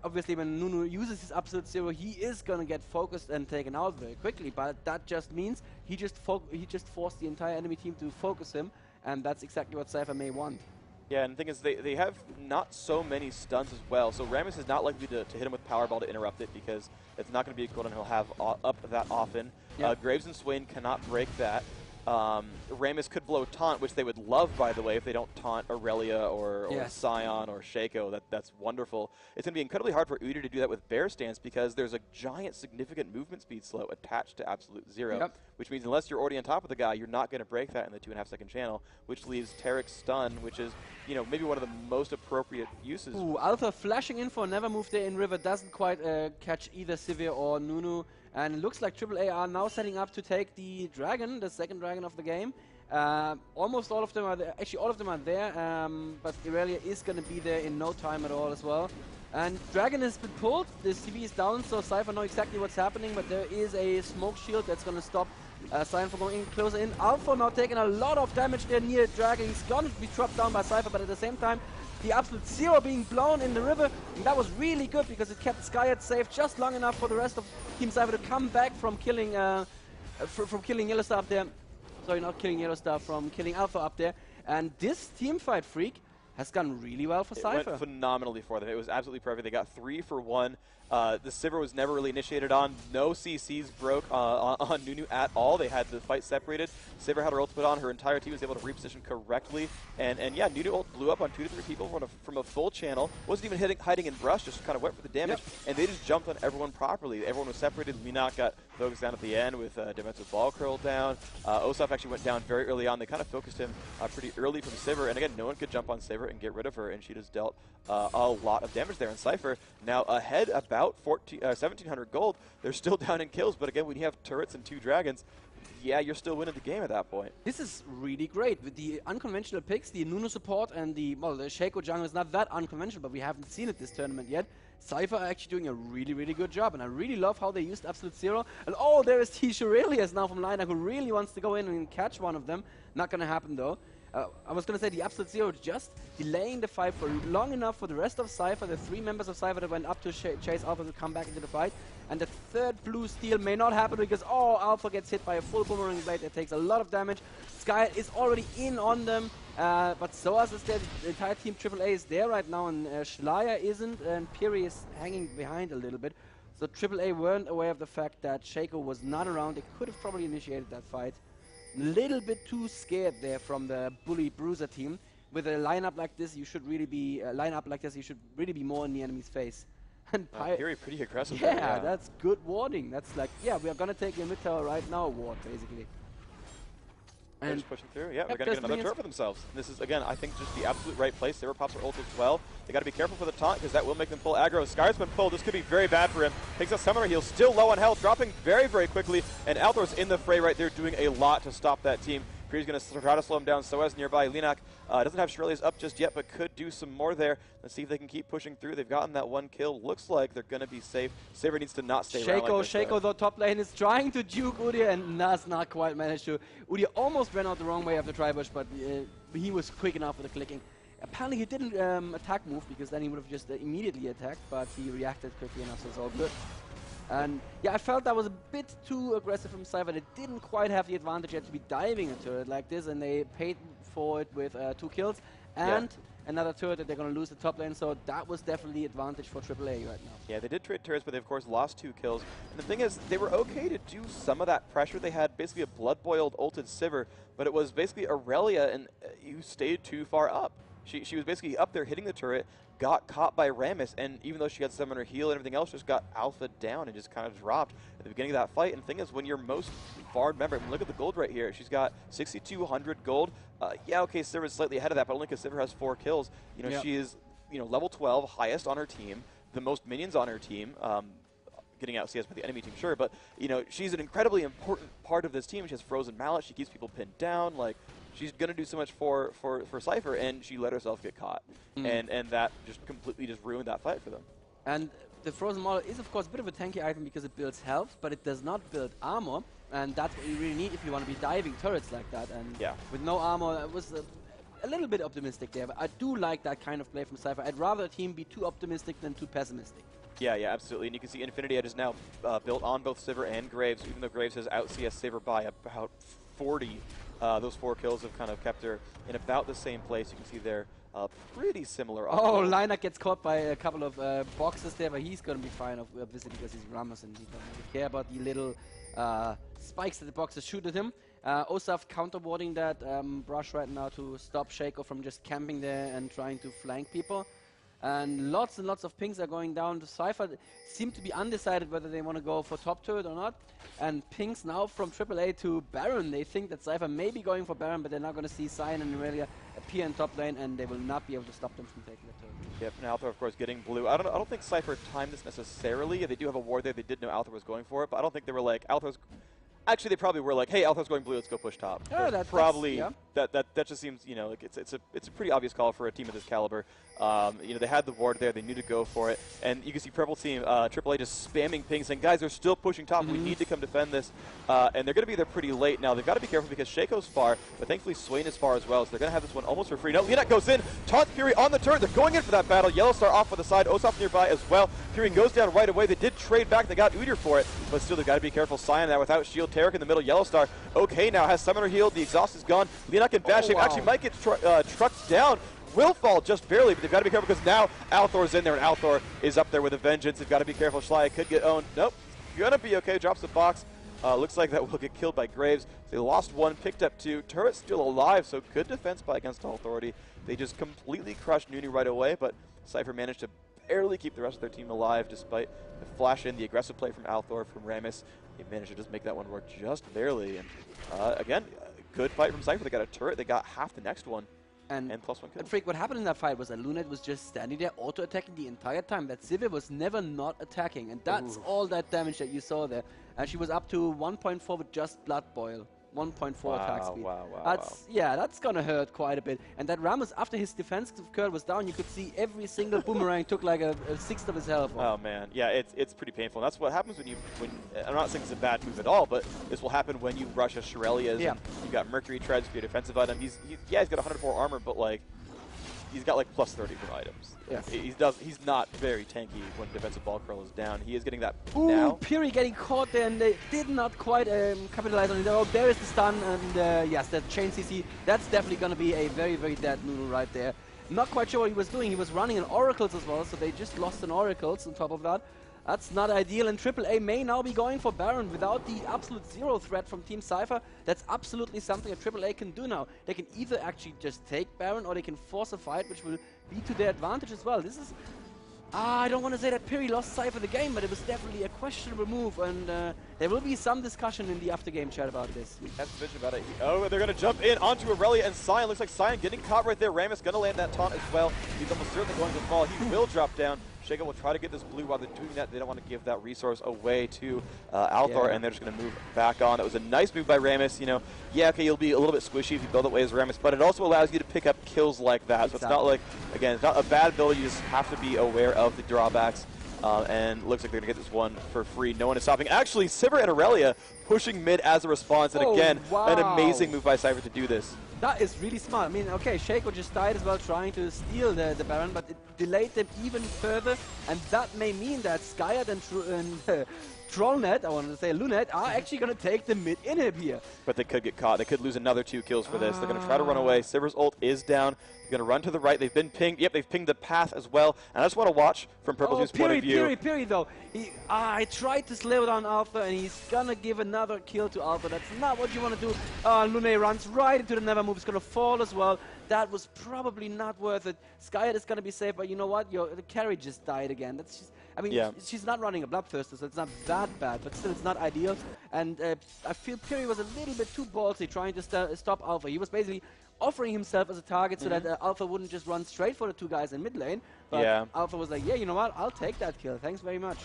Obviously, when Nunu uses his Absolute Zero, he is going to get focused and taken out very quickly. But that just means he just forced the entire enemy team to focus him, and that's exactly what Sypher may want.
Yeah, and the thing is, they have not so many stuns as well, so Rammus is not likely to hit him with Powerball to interrupt it because it's not going to be a cooldown he'll have up that often. Yep. Graves and Swain cannot break that. Rammus could blow Taunt, which they would love, by the way, if they don't taunt Aurelia or Sion or Shaco. That's wonderful. It's going to be incredibly hard for Udyr to do that with Bear Stance because there's a giant significant movement speed slow attached to Absolute Zero, which means unless you're already on top of the guy, you're not going to break that in the 2.5 second channel, which leaves Tarek's stun, which is, maybe one of the most appropriate uses.
Ooh, Alpha flashing in for a never move there in River doesn't quite catch either Sypher or Nunu. And it looks like AAA are now setting up to take the dragon, the second dragon of the game. Almost all of them are there. Actually, all of them are there, but Aurelia is going to be there in no time at all as well. And dragon has been pulled. The CV is down, so Sypher knows exactly what's happening, but there is a smoke shield that's going to stop Sypher going in closer in. Alpha now taking a lot of damage there near Dragon. He's going to be dropped down by Sypher, but at the same time, the absolute zero being blown in the river. And that was really good because it kept Skyhead safe just long enough for the rest of Team Sypher to come back from killing Yellowstar up there. Sorry, not killing Yellowstar, from killing Alpha up there. And this team fight, Freak, has gone really well for Sypher.
It went phenomenally for them. It was absolutely perfect. They got 3 for 1. The Sypher was never really initiated on. No CCs broke on Nunu at all. They had the fight separated. Sypher had her ult put on. Her entire team was able to reposition correctly. And yeah, Nunu ult blew up on 2 to 3 people from a full channel. Wasn't even hiding in brush, just kind of went for the damage. Yep. And they just jumped on everyone properly. Everyone was separated. Linak got focused down at the end with defensive ball curl down. Osaf actually went down very early on. They kind of focused him pretty early from Sypher. And again, no one could jump on Sypher and get rid of her. And she just dealt a lot of damage there. And Sypher now ahead about 1,700 gold. They're still down in kills, but again, when you have turrets and 2 dragons, yeah, you're still winning the game at that point.
This is really great. With the unconventional picks, the Nunu support and the Shaco jungle is not that unconventional, but we haven't seen it this tournament yet. Sypher are actually doing a really, really good job, and I really love how they used Absolute Zero. And oh, there is T. Shurelius now from Lina, who really wants to go in and catch one of them. Not going to happen, though. I was going to say the Absolute Zero just delaying the fight for long enough for the rest of Sypher, the 3 members of Sypher that went up to chase Alpha to come back into the fight. And the 3rd blue steal may not happen because, oh, Alpha gets hit by a full boomerang blade that takes a lot of damage. Sky is already in on them, but Soaz is there. The entire team AAA is there right now, and Schleier isn't, and Piri is hanging behind a little bit. So AAA weren't aware of the fact that Shaco was not around. They could have probably initiated that fight. Little bit too scared there from the bully bruiser team. With a lineup like this, you should really be more in the enemy's face. And
Piri pretty aggressive.
Yeah,
there, yeah,
that's good warning. That's like, yeah, we are gonna take your mid tower right now, ward basically.
They're
And
just pushing through. Yeah, they're going to get another turret for themselves. This is, again, I think just the absolute right place. Sypher pops her ult as well. They got to be careful for the taunt because that will make them pull aggro. Sky's been pulled. This could be very bad for him. Takes a summoner heal. Still low on health. Dropping very, very quickly. And Althor's in the fray right there doing a lot to stop that team. Piri's going to try to slow him down. So as nearby, Linak doesn't have Shurelius up just yet, but could do some more there. Let's see if they can keep pushing through. They've gotten that 1 kill. Looks like they're going to be safe. Sypher needs to not stay around like this,
Shaco, though, top lane is trying to juke Udyr and does not quite manage to. Udyr almost ran out the wrong way after Tribush, but he was quick enough with the clicking. Apparently he didn't attack move, because then he would have just immediately attacked, but he reacted quickly enough, so it's all good. And yeah, I felt that was a bit too aggressive from Sypher. They didn't quite have the advantage yet to be diving a turret like this, and they paid for it with 2 kills and another turret that they're going to lose the top lane. So that was definitely advantage for AAA right now.
Yeah, they did trade turrets, but they of course lost 2 kills. And the thing is, they were okay to do some of that pressure. They had basically a blood-boiled ulted Sypher, but it was basically Aurelia, and you stayed too far up. She was basically up there hitting the turret, got caught by Rammus, and even though she had summoner heal and everything else, just got alpha down and just kind of dropped at the beginning of that fight. And the thing is, when you're most farmed member, I mean, look at the gold right here. She's got 6,200 gold. Yeah, okay, Sypher's slightly ahead of that, but only because Sypher has 4 kills. You know, she is, you know, level 12, highest on her team, the most minions on her team. Getting out CS by the enemy team, sure, but you know, she's an incredibly important part of this team. She has frozen mallet. She keeps people pinned down. Like, she's going to do so much for Sypher, and she let herself get caught. And that just completely just ruined that fight for them.
And the Frozen Model is, of course, a bit of a tanky item because it builds health, but it does not build armor. And that's what you really need if you want to be diving turrets like that. And with no armor, it was a little bit optimistic there. But I do like that kind of play from Sypher. I'd rather a team be too optimistic than too pessimistic.
Yeah, absolutely. And you can see Infinity Edge is now built on both Sypher and Graves, even though Graves has out-CS Sypher by about 40. Those 4 kills have kind of kept her in about the same place. You can see they're pretty similar.
Oh, Liner gets caught by a couple of boxes there, but he's going to be fine, obviously, because he's Rammus and he doesn't really care about the little spikes that the boxes shoot at him. Osaf counterboarding that brush right now to stop Shaco from just camping there and trying to flank people. And lots of pings are going down to Sypher. Seem to be undecided whether they want to go for top turret or not. And pings now from AAA to Baron. They think that Sypher may be going for Baron, but they're not going to see Cyan and Aurelia appear in top lane, and they will not be able to stop them from taking the turret.
Yep, and Althor, of course, getting blue. I don't think Sypher timed this necessarily. They do have a ward there. They did know Althor was going for it, but I don't think they were like, Althor's... Actually, they probably were like, hey, Althor's going blue, let's go push top.
Yeah, that's
probably that just seems, like it's a pretty obvious call for a team of this caliber. They had the ward there, they knew to go for it, and you can see Purple Team, AAA just spamming ping, saying, guys, they're still pushing top, we need to come defend this, and they're going to be there pretty late. Now, they've got to be careful because Shaco's far, but thankfully Swain is far as well, so they're going to have this one almost for free. No, Leonet goes in, taunts Fury on the turret, they're going in for that battle, Yellowstar off on the side, Osop nearby as well, Fury goes down right away, they did trade back, they got Udyr for it, but still they've got to be careful. Sion now without shield, Tarek in the middle, Yellowstar, okay now, has Summoner healed, the exhaust is gone, Leonet can bash shape, actually might get trucked down, will fall just barely, but they've got to be careful because now Althor's in there, and Althor is up there with a vengeance. They've got to be careful. Schley could get owned. Nope. Gonna be okay. Drops the box. Looks like that will get killed by Graves. They lost one, picked up two. Turret's still alive, so good defense by against All Authority. They just completely crushed Nunu right away, but Sypher managed to barely keep the rest of their team alive despite the flash in, the aggressive play from Althor, from Rammus. They managed to just make that one work just barely. And again, good fight from Sypher. They got a turret. They got half the next one. And +1 kill.
And Freak, what happened in that fight was that Lunate was just standing there, auto-attacking the entire time. That Sypher was never not attacking, and that's all that damage that you saw there. And she was up to 1.4 with just Blood Boil. 1.4 attack speed. That's gonna hurt quite a bit. And that Rammus, after his defensive curl was down, you could see every single boomerang took like a sixth of his health.
Oh man, yeah, it's pretty painful. And that's what happens when I'm not saying it's a bad move at all, but this will happen when you rush a Shirelia's. Yeah. You got Mercury Treads for your defensive item. He's got 104 armor, but like he's got like +30 from items. Yeah. He's not very tanky when defensive ball curl is down. He is getting that now.
Piri getting caught there, and they did not quite capitalize on it. Oh, there is the stun, and yes, that chain CC, that's definitely going to be a very, very dead Nunu right there. Not quite sure what he was doing. He was running in Oracles as well, so they just lost an Oracles on top of that. That's not ideal, and AAA may now be going for Baron without the absolute zero threat from Team Sypher. That's absolutely something that AAA can do now. They can either actually just take Baron, or they can force a fight, which will be to their advantage as well. This is... I don't want to say that Piri lost Sypher the game, but it was definitely a questionable move, and there will be some discussion in the after-game chat about this.
Has a vision about it. Oh, they're going to jump in onto Aurelia and Sion. Looks like Sion getting caught right there. Rammus going to land that taunt as well. He's almost certainly going to fall. He will drop down. Shaco will try to get this blue while they're doing that. They don't want to give that resource away to Althor, and they're just going to move back on. That was a nice move by Rammus. Yeah, okay, you'll be a little bit squishy if you build it away as Rammus, but it also allows you to pick up kills like that. So it's not like, again, it's not a bad build. You just have to be aware of the drawbacks. And looks like they're going to get this one for free. No one is stopping. Actually, Sypher and Aurelia pushing mid as a response. And again, an amazing move by Sypher to do this.
That is really smart. I mean, okay, Shaco just died as well trying to steal the Baron, but it delayed them even further. And that may mean that Skyard and Trollnet, I wanted to say Lunate, are actually going to take the mid inhib here.
But they could get caught. They could lose another 2 kills for this. They're going to try to run away. Sypher's ult is down. They're going to run to the right. They've been pinged. Yep, they've pinged the path as well. And I just want to watch from Purple Team's point of view.
Piri, though. I tried to slow down Alpha, and he's going to give another kill to Alpha. That's not what you want to do. Lune runs right into the Never Move. It's going to fall as well. That was probably not worth it. Skyard is going to be safe, but you know what? The carry just died again. That's just... I mean, she's not running a Bloodthirster, so it's not that bad, but still it's not ideal. And I feel Piri was a little bit too ballsy trying to stop Alpha. He was basically offering himself as a target so that Alpha wouldn't just run straight for the 2 guys in mid lane. But Alpha was like, yeah, you know what? I'll take that kill. Thanks very much.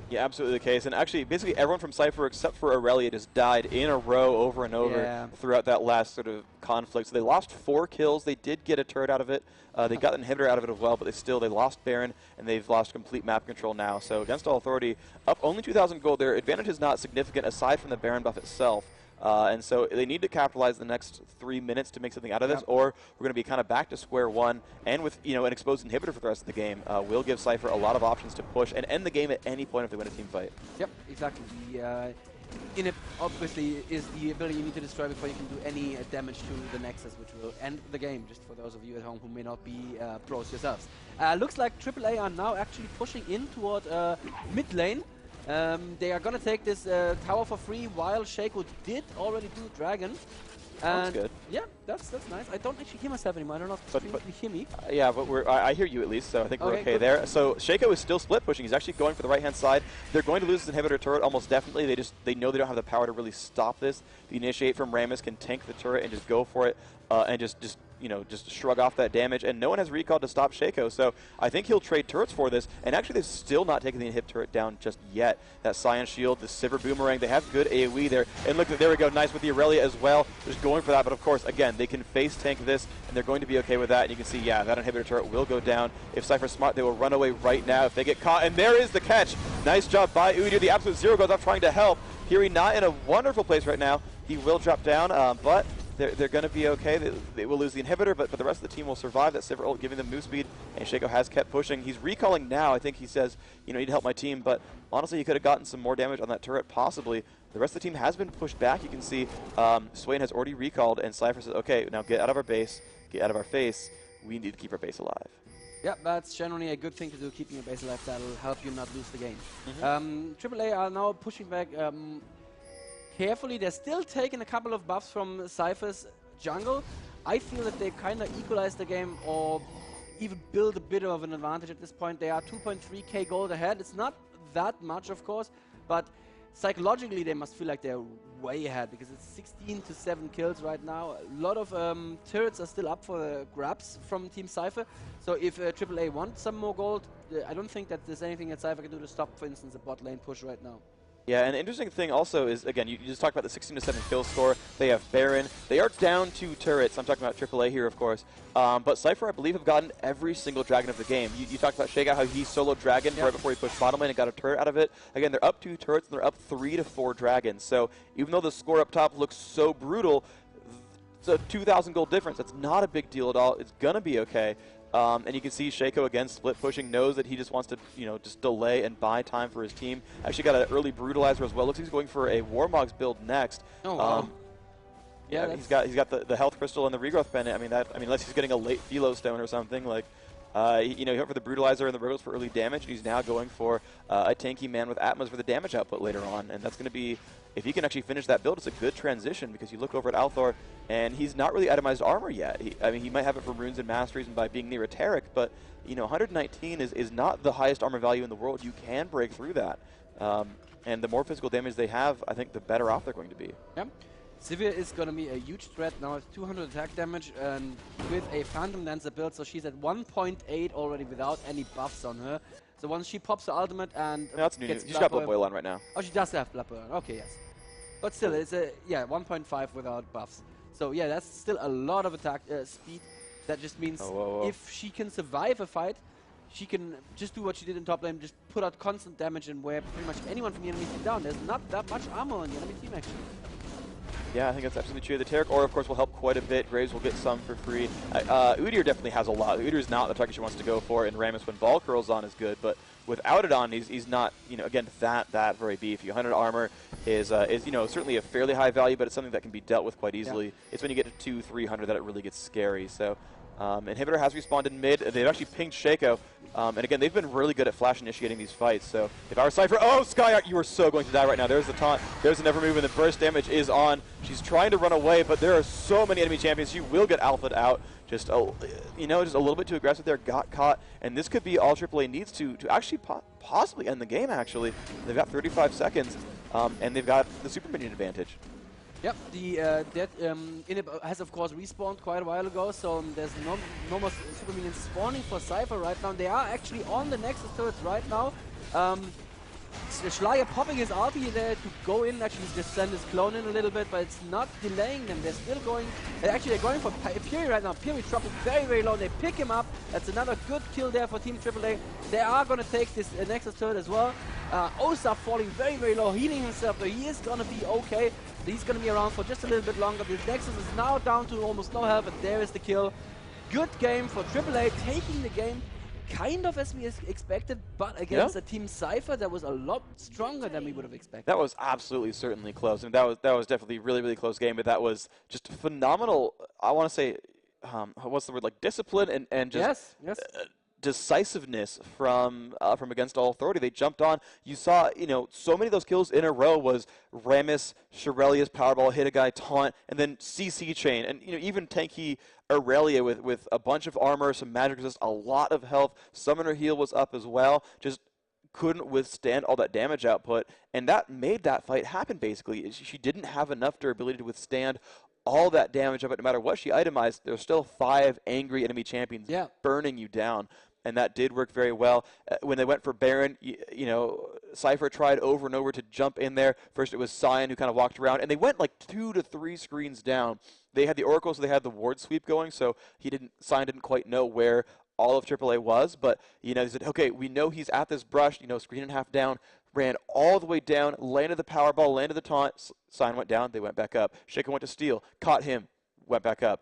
Yeah, absolutely the case. And actually, basically everyone from Sypher except for Aurelia just died in a row over and over throughout that last sort of conflict. So they lost 4 kills. They did get a turret out of it. They got an inhibitor out of it as well, but they lost Baron, and they've lost complete map control now. So against All Authority, up only 2,000 gold. Their advantage is not significant aside from the Baron buff itself. And so they need to capitalize the next 3 minutes to make something out of this, or we're going to be kind of back to square one. And with an exposed inhibitor for the rest of the game, will give Sypher a lot of options to push and end the game at any point if they win a team fight.
Yep, exactly. Inhib obviously is the ability you need to destroy before you can do any damage to the Nexus, which will end the game, just for those of you at home who may not be pros yourselves. Looks like AAA are now actually pushing in toward mid lane. They are going to take this tower for free, while Shaco did already do Dragon.
That's good.
Yeah, that's nice. I don't actually hear myself anymore. I don't know if you hear me.
Yeah, but I hear you at least, so I think we're okay there. So Shaco is still split pushing. He's actually going for the right-hand side. They're going to lose his inhibitor turret almost definitely. They know they don't have the power to really stop this. The initiate from Rammus can tank the turret and just go for it and just just shrug off that damage, and no one has recalled to stop Shaco. So I think he'll trade turrets for this, and actually they've still not taken the inhib turret down just yet. That Scion Shield, the Sypher Boomerang, they have good AoE there, and look, there we go, nice with the Aurelia as well, just going for that, but of course, again, they can face tank this, and they're going to be okay with that, and you can see, yeah, that inhibitor turret will go down. If Sypher's smart, they will run away right now if they get caught, and there is the catch. Nice job by Udyr. The absolute zero goes off trying to help. Piri not in a wonderful place right now. He will drop down, but they're going to be okay. They will lose the inhibitor, but the rest of the team will survive. That Sypher ult giving them move speed, and Shaco has kept pushing. He's recalling now. I think he says, you need to help my team, but honestly, he could have gotten some more damage on that turret, possibly. The rest of the team has been pushed back. You can see Swain has already recalled, and Sypher says, okay, now get out of our base, get out of our face. We need to keep our base alive.
Yeah, that's generally a good thing to do, keeping your base alive. That'll help you not lose the game. AAA are now pushing back carefully. They're still taking a couple of buffs from Sypher's jungle. I feel that they kind of equalized the game or even build a bit of an advantage at this point. They are 2.3k gold ahead. It's not that much, of course, but psychologically they must feel like they're way ahead because it's 16 to 7 kills right now. A lot of turrets are still up for grabs from Team Sypher. So if AAA wants some more gold, I don't think that there's anything that Sypher can do to stop, for instance, a bot lane push right now.
Yeah, and the interesting thing also is, again, you just talked about the 16 to 7 kill score. They have Baron. They are down 2 turrets. I'm talking about AAA here, of course. But Sypher, I believe, have gotten every single dragon of the game. You talked about Shaco, how he soloed dragon right before he pushed bottom lane and got a turret out of it. Again, they're up 2 turrets, and they're up 3 to 4 dragons. So even though the score up top looks so brutal, it's a 2,000 gold difference. That's not a big deal at all. It's going to be okay. And you can see Shaco, again, split pushing, knows that he just wants to, just delay and buy time for his team. Actually got an early Brutalizer as well. Looks like he's going for a Warmogs build next. Oh, wow. Yeah, he's got the health crystal and the regrowth pendant. Unless he's getting a late Philo stone or something, like, he went for the Brutalizer and the Regrowth for early damage, and he's now going for a tanky man with Atmas for the damage output later on. And that's going to be, if he can actually finish that build, it's a good transition because you look over at Althor, and he's not really itemized armor yet. He might have it for runes and masteries and by being near a Taric, but 119 is not the highest armor value in the world. You can break through that. And the more physical damage they have, I think the better off they're going to be.
Yep. Sypher is going to be a huge threat now with 200 attack damage and with a Phantom Dancer build, so she's at 1.8 already without any buffs on her. So once she pops the ultimate and
that's new. She's got Blood Boil on right now.
Oh, she does have Blood Boil. Okay, yes. But still, it's 1.5 without buffs. So yeah, that's still a lot of attack speed. That just means if she can survive a fight, she can just do what she did in top lane, just put out constant damage and wear pretty much anyone from the enemy team down. There's not that much armor on the enemy team actually.
Yeah, I think that's absolutely true. The Taric Aura, of course, will help quite a bit. Graves will get some for free. Udyr definitely has a lot. Udyr is not the target she wants to go for, and Rammus, when Ball Curl's on, is good, but without it on, he's not, again, that very beefy. 100 armor is certainly a fairly high value, but it's something that can be dealt with quite easily. Yeah. It's when you get to 200-300 that it really gets scary. So Inhibitor has respawned in mid. They've actually pinged Shaco. And again, they've been really good at flash initiating these fights. So if our Sypher, Sky, you are so going to die right now. There's the taunt. There's the never move, and the burst damage is on. She's trying to run away, but there are so many enemy champions. She will get alpha'd out. Just a little bit too aggressive there. Got caught, and this could be all AAA needs to actually possibly end the game. Actually, they've got 35 seconds, and they've got the super minion advantage.
Yep, the Inhib has of course respawned quite a while ago, so there's no more super minions spawning for Sypher right now. They are actually on the Nexus turrets right now. Schleier popping his ulti there to go in, actually just send his clone in a little bit, but it's not delaying them. They're still going, actually they're going for Piri right now. Piri dropping very, very low. They pick him up. That's another good kill there for Team AAA. They are going to take this Nexus turret as well. Osa falling very, very low, healing himself, but he is going to be okay. He's going to be around for just a little bit longer. The Nexus is now down to almost no health, but there is the kill. Good game for AAA, taking the game kind of as we expected, but against a Team Sypher that was a lot stronger than we would have expected.
That was absolutely certainly close. I mean, that was definitely a really, really close game, but that was just phenomenal. I want to say, what's the word, like discipline and just decisiveness from Against All Authority. They jumped on. You saw, so many of those kills in a row was Rammus, Shirelia's Powerball, hit a guy, taunt, and then CC chain. And, even tanky Aurelia with a bunch of armor, some magic resist, a lot of health. Summoner heal was up as well. Just couldn't withstand all that damage output. And that made that fight happen, basically. She didn't have enough durability to withstand all that damage up, but no matter what she itemized, there's still 5 angry enemy champions burning you down. And that did work very well. When they went for Baron, you know, Sypher tried over and over to jump in there. First it was Cyan who kind of walked around, and they went like 2 to 3 screens down. They had the Oracle, so they had the ward sweep going, so Cyan didn't quite know where all of AAA was, but, you know, he said, okay, we know he's at this brush, you know, screen and a half down, ran all the way down, landed the power ball, landed the taunt, Cyan went down, they went back up. Shaco went to steal, caught him, went back up.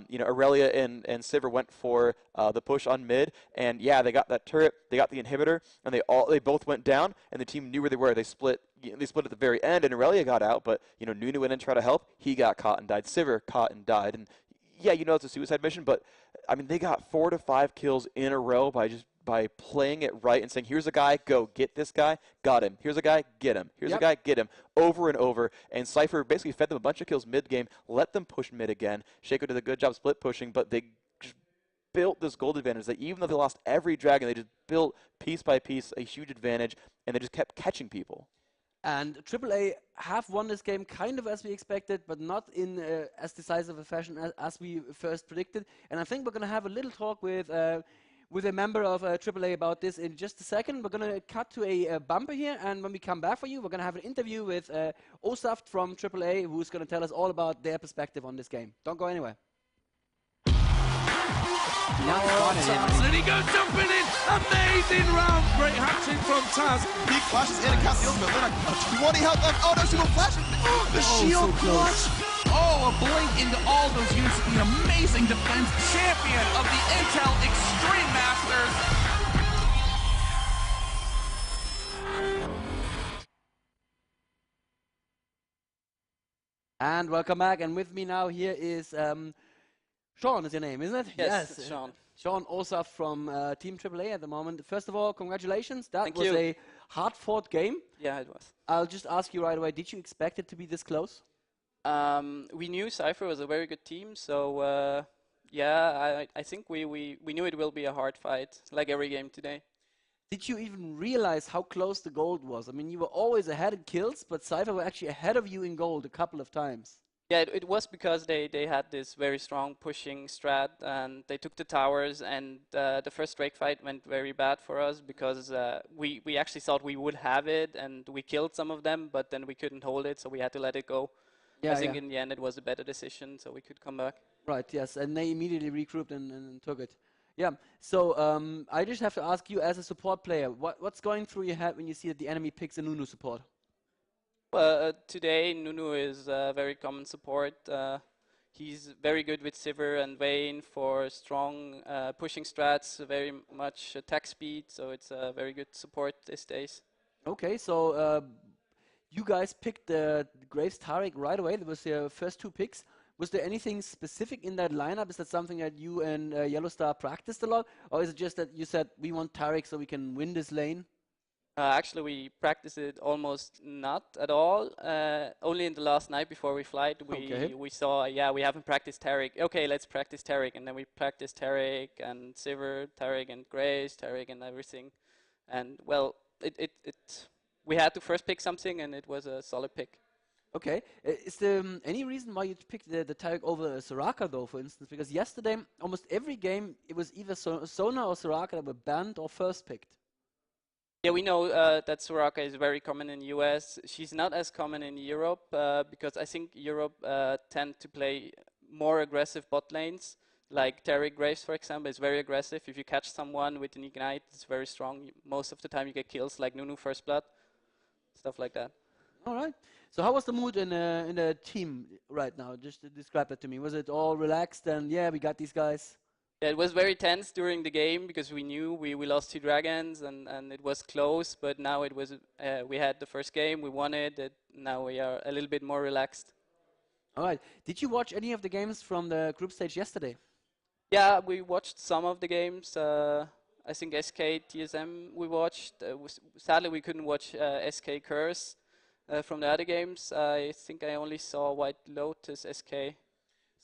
You know, Aurelia and Sypher went for the push on mid, and yeah, they got that turret, they got the inhibitor, and they both went down, and the team knew where they were. They split at the very end, and Aurelia got out, but you know, Nunu went in and tried to help. He got caught and died. Sypher caught and died, and yeah, you know it's a suicide mission, but I mean they got 4 to 5 kills in a row by playing it right and saying, here's a guy, go get this guy, got him. Here's a guy, get him. Here's a guy, get him. Over and over. And Sypher basically fed them a bunch of kills mid-game, let them push mid again. Shaco did a good job split pushing, but they just built this gold advantage that even though they lost every dragon, they just built piece by piece a huge advantage, and they just kept catching people.
And AAA have won this game kind of as we expected, but not in as decisive a fashion as we first predicted. And I think we're going to have a little talk with a member of AAA about this in just a second. We're going to cut to a bumper here, and when we come back for you, we're going to have an interview with Osaft from AAA, who's going to tell us all about their perspective on this game. Don't go anywhere.
And he goes jumping in. Amazing round. Great hat-trick from Taz.
He flashes in and casts the ultimate. Luna, 20 health left. Oh no, she will flash it. The shield clutch.
Oh, a blink into all those units with the amazing defense. Champion of the Intel Extreme Masters.
And welcome back. And with me now here is Sean is your name, isn't it?
Yes, Sean.
Sean Osaf from Team AAA at the moment. First of all, congratulations. That
Thank
was
you.
a hard-fought game.
Yeah, it was.
I'll just ask you right away, did you expect it to be this close?
We knew Sypher was a very good team, so yeah, I think we knew it will be a hard fight, like every game today.
Did you even realize how close the gold was? I mean, you were always ahead in kills, but Sypher were actually ahead of you in gold a couple of times.
Yeah, it was because they had this very strong pushing strat, and they took the towers, and the first Drake fight went very bad for us because we actually thought we would have it, and we killed some of them, but then we couldn't hold it, so we had to let it go.
Yeah,
I think in the end it was a better decision, so we could come back.
Right, yes, and they immediately regrouped and took it. Yeah, so I just have to ask you as a support player, what's going through your head when you see that the enemy picks a Nunu support?
Well, today Nunu is a very common support. He's very good with Sypher and Vayne for strong pushing strats, very much attack speed, so it's a very good support these days.
Okay, so you guys picked the Graves Tarek right away. That was your first 2 picks. Was there anything specific in that lineup? Is that something that you and Yellowstar practiced a lot? Or is it just that you said, we want Tarek so we can win this lane?
Actually, we practiced it almost not at all. Only in the last night before we flight, we saw, yeah, we haven't practiced Tarek. Okay, let's practice Tarek. And then we practiced Tarek and Sypher, Tarek and Grace, Tarek and everything. And, well, we had to first pick something, and it was a solid pick.
Okay. Is there any reason why you picked the Tarek over Soraka, though, for instance? Because yesterday, almost every game, it was either Sona or Soraka that were banned or first picked.
Yeah, we know that Soraka is very common in the US. She's not as common in Europe because I think Europe tend to play more aggressive bot lanes. Like Tarek Graves, for example, is very aggressive. If you catch someone with an ignite, it's very strong. Most of the time you get kills like Nunu First Blood, stuff like that.
All right. So how was the mood in the team right now? Just describe that to me. Was it all relaxed and, yeah, we got these guys?
Yeah, it was very tense during the game because we knew we lost 2 dragons and it was close, but now it was we had the first game, we won it, now we are a little bit more relaxed.
All right. Did you watch any of the games from the group stage yesterday?
Yeah, we watched some of the games. I think SK, TSM we watched. Sadly, we couldn't watch SK Curse from the other games. I think I only saw White Lotus SK.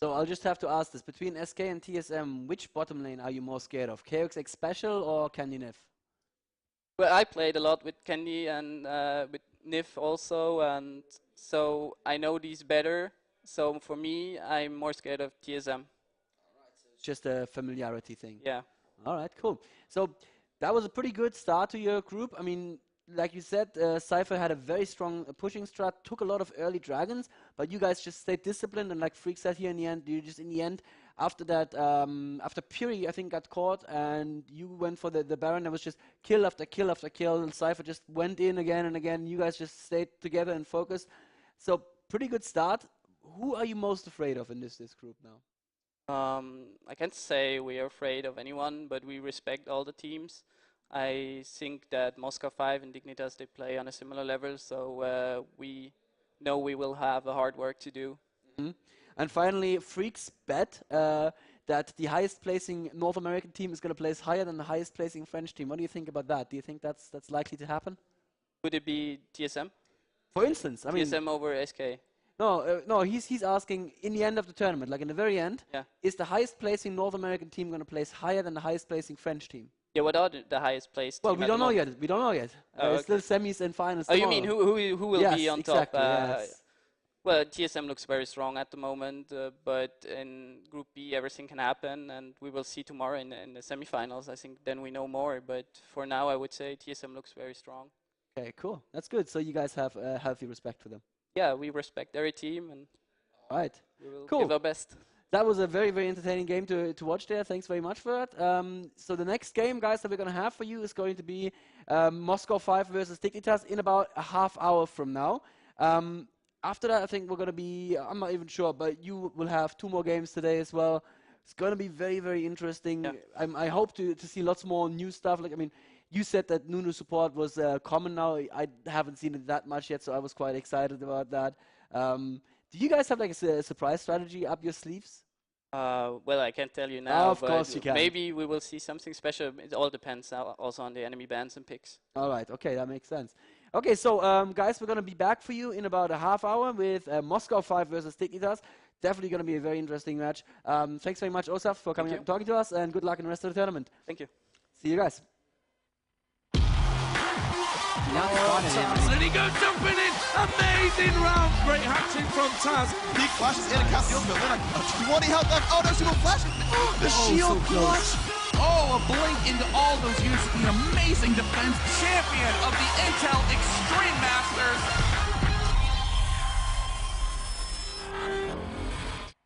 So I'll just have to ask this. Between SK and TSM, which bottom lane are you more scared of? KXX Special or Candy Nif?
Well, I played a lot with Candy and with Nif also, and so I know these better. So for me, I'm more scared of TSM.
It's just a familiarity thing.
Yeah.
All right, cool. So that was a pretty good start to your group. I mean, like you said, Sypher had a very strong pushing strat, took a lot of early dragons, but you guys just stayed disciplined, and like Freak said here in the end, you just in the end, after that, after Puri, I think, got caught, and you went for the Baron, there was just kill after kill after kill, and Sypher just went in again and again. You guys just stayed together and focused. So pretty good start. Who are you most afraid of in this group now?
I can't say we are afraid of anyone, but we respect all the teams. I think that Moscow 5 and Dignitas, they play on a similar level, so we know we will have a hard work to do.
Mm-hmm. And finally, Freaks bet that the highest placing North American team is going to place higher than the highest placing French team. What do you think about that? Do you think that's likely to happen?
Would it be TSM?
For instance, I mean,
TSM over SK.
No, no. He's asking in the end of the tournament, like in the very end,
yeah.
Is the highest placing North American team going to place higher than the highest placing French team?
Yeah, what are the highest placed?
Well, we don't know yet. We don't know yet.
Oh,
okay. Still semis and finals.
Oh, you mean who will be on
exactly,
top?
Yes.
Well, TSM looks very strong at the moment, but in Group B everything can happen, and we will see tomorrow in the semifinals. I think then we know more. But for now, I would say TSM looks very strong.
Okay, cool. That's good. So you guys have healthy respect for them.
Yeah, we respect every team, and
right.
We will
cool.
give our best.
That was a very, very entertaining game to watch there. Thanks very much for that. So the next game, guys, that we're going to have for you is going to be Moscow 5 versus Dignitas in about a half hour from now. After that, I think we're going to be, I'm not even sure, but you will have 2 more games today as well. It's going to be very, very interesting. Yeah. I hope to see lots more new stuff. Like, I mean, you said that Nunu support was common now. I haven't seen it that much yet, so I was quite excited about that. Do you guys have like a surprise strategy up your sleeves?
Well, I can't tell you now.
Of course you can.
Maybe we will see something special. It all depends also on the enemy bans and picks.
All right. Okay, that makes sense. Okay, so guys, we're going to be back for you in about a half hour with Moscow 5 versus Dignitas. Definitely going to be a very interesting match. Thanks very much, Osaf, for coming and talking to us, and good luck in the rest of the tournament.
Thank you.
See you guys.
And he goes jumping in. Amazing round. Great hat-trick from Taz.
Big flashes in and cast the ultimate. Luna, 20 health left. Oh no, she will flash. The shield clutch.
Oh, a blink into all those units. An amazing defense. Champion of the Intel Extreme Masters.